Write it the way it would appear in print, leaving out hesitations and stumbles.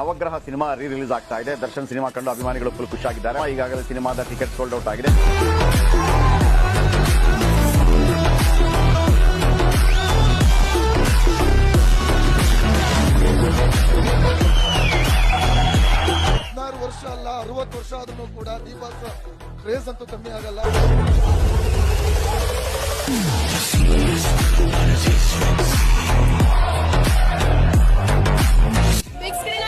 ನವಗ್ರಹ cinema release ಆಗ್ತಾ ಇದೆ. ದರ್ಶನ್ ಸಿನಿಮಾ ಕಂಡು ಅಭಿಮಾನಿಗಳು ಫುಲ್ ಖುಷಿಯಾಗಿದ್ದಾರೆ. ಈಗಾಗಲೇ ಸಿನಿಮಾದ ಟಿಕೆಟ್ ಸೋಲ್ಡ್ ಔಟ್ ಆಗಿದೆ. ವರ್ಷ ಅಲ್ಲ 60 ವರ್ಷ ಆದ್ರೂ ಕೂಡ ದೀಪಾಸ್ ಕ್ರೇಜ್ ಅಂತೂ ಕಮ್ಮಿ ಆಗಲ್ಲ. Big screen